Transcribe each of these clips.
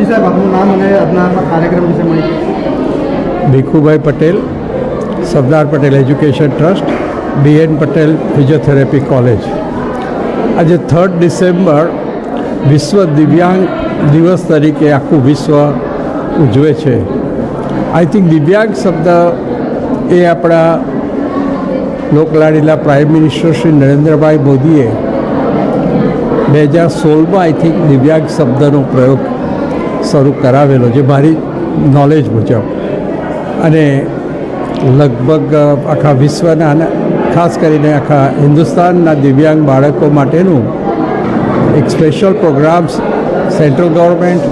જી સાહેબ, આપનું નામ અને આપના કાર્યક્રમ વિશે માહિતી. Bhikhubhai Patel, Sardar Patel education trust, BN Patel physiotherapy college. આજે 3 ડિસેમ્બર વિશ્વ દિવ્યાંગ દિવસ તરીકે આખું વિશ્વ ઉજવે છે. આઈ થિંક દિવ્યાંગ શબ્દ એ આપણા લોકલાડીલા પ્રાઇમ મિનિસ્ટર શ્રી નરેન્દ્રભાઈ મોદીએ 2016માં આઈ થિંક દિવ્યાંગ શબ્દનો પ્રયોગ શરૂ કરાવેલો, જે મારી નોલેજ મુજબ. અને લગભગ આખા વિશ્વના અને ખાસ કરીને આખા હિન્દુસ્તાનના દિવ્યાંગ બાળકો માટેનું એક સ્પેશિયલ પ્રોગ્રામ્સ સેન્ટ્રલ ગવર્મેન્ટ,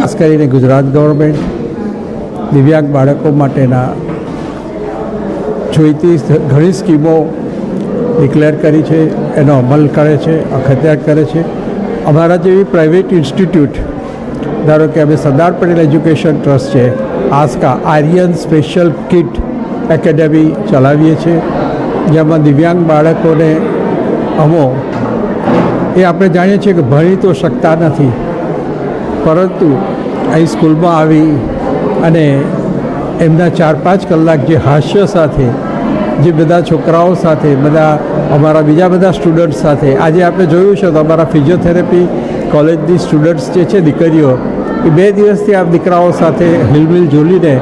ખાસ કરીને ગુજરાત ગવર્મેન્ટ દિવ્યાંગ બાળકો માટેના જોઈતી ઘણી સ્કીમો ડિક્લેર કરી છે, એનો અમલ કરે છે, અખત્યાર કરે છે. અમારા જેવી પ્રાઇવેટ ઇન્સ્ટિટ્યૂટ, ધારો કે અમે સરદાર પટેલ એજ્યુકેશન ટ્રસ્ટ છે, આસ્કા આર્યન સ્પેશિયલ કિટ એકેડેમી ચલાવીએ છીએ, જેમાં દિવ્યાંગ બાળકોને અમો એ આપણે જાણીએ છીએ કે ભણી તો શકતા નથી, પરંતુ અહીં સ્કૂલમાં આવી અને એમના 4-5 કલાક જે હાસ્ય સાથે, જે બધા છોકરાઓ સાથે, બધા અમારા બીજા બધા સ્ટુડન્ટ્સ સાથે, આજે આપણે જોયું છે તો અમારા ફિઝિયોથેરાપી કોલેજની સ્ટુડન્ટ્સ જે છે દીકરીઓ, એ 2 દિવસથી આ દીકરાઓ સાથે હિલમિલ ઝૂલીને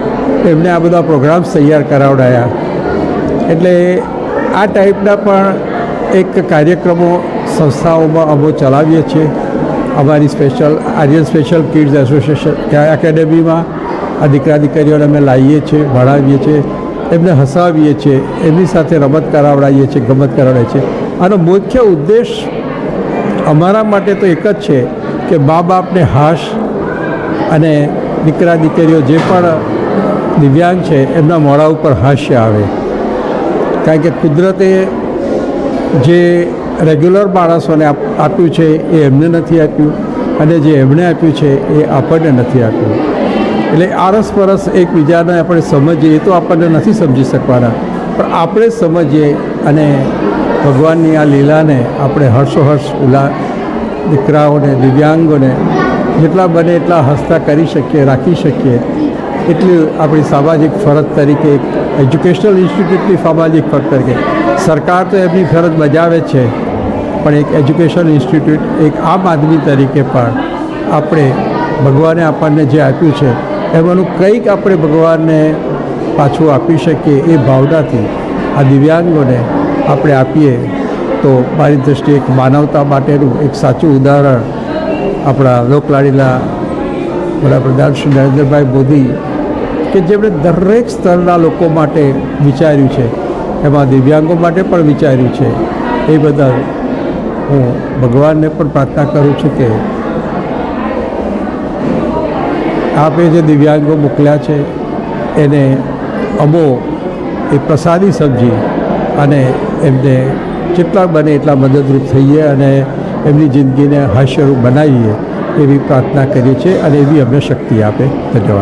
એમને આ બધા પ્રોગ્રામ્સ તૈયાર કરાવડાયા. એટલે આ ટાઈપના પણ એક કાર્યક્રમો સંસ્થાઓમાં અમે ચલાવીએ છીએ. અમારી special Aryan special kids association એકેડેમીમાં આ દીકરા દીકરીઓને અમે લાવીએ છીએ, ભણાવીએ છીએ, એમને હસાવીએ છીએ, એમની સાથે રમત કરાવડાવીએ છીએ, ગમત કરાવડાવીએ છીએ. આનો મુખ્ય ઉદ્દેશ અમારા માટે તો એક જ છે કે મા બાપને હાશ અને દીકરા દીકરીઓ જે પણ દિવ્યાંગ છે એમના મોઢા ઉપર હાસ્ય આવે. કારણ કે કુદરતે જે રેગ્યુલર માણસોને આપ્યું છે એ એમને નથી આપ્યું, અને જે એમણે આપ્યું છે એ આપણને નથી આપ્યું. એટલે આરસપરસ એકબીજાને આપણે સમજીએ, એ તો આપણને નથી સમજી શકવાના, પણ આપણે સમજીએ અને ભગવાનની આ લીલાને આપણે હર્ષોહર્ષ દીકરાઓને, દિવ્યાંગોને જેટલા બને એટલા હસતા કરી શકીએ, રાખી શકીએ, એટલી આપણી સામાજિક ફરજ તરીકે, એજ્યુકેશનલ ઇન્સ્ટિટ્યૂટની સામાજિક ફરજ તરીકે. સરકાર તો એમની ફરજ બજાવે જ છે, પણ એક એજ્યુકેશનલ ઇન્સ્ટિટ્યૂટ, એક આમ આદમી તરીકે પણ આપણે ભગવાને આપણને જે આપ્યું છે એમાંનું કંઈક આપણે ભગવાનને પાછું આપી શકીએ એ ભાવનાથી આ દિવ્યાંગોને આપણે આપીએ તો મારી દૃષ્ટિએ એક માનવતા માટેનું એક સાચું ઉદાહરણ આપણા લોકલાડીલા વડાપ્રધાન શ્રી નરેન્દ્રભાઈ મોદી, કે જેમણે દરેક સ્તરના લોકો માટે વિચાર્યું છે, એમાં દિવ્યાંગો માટે પણ વિચાર્યું છે. એ બદલ હું ભગવાનને પણ પ્રાર્થના કરું છું કે આપે જે દિવ્યાંગો મોકલ્યા છે એને અમો એ પ્રસાદી સમજી અને એમને જેટલા બને એટલા મદદરૂપ થઈએ અને એમની જિંદગીને હાસ્યરૂપ બનાવીએ એવી પ્રાર્થના કરીએ છીએ, અને એવી અમને શક્તિ આપે. ધન્યવાદ.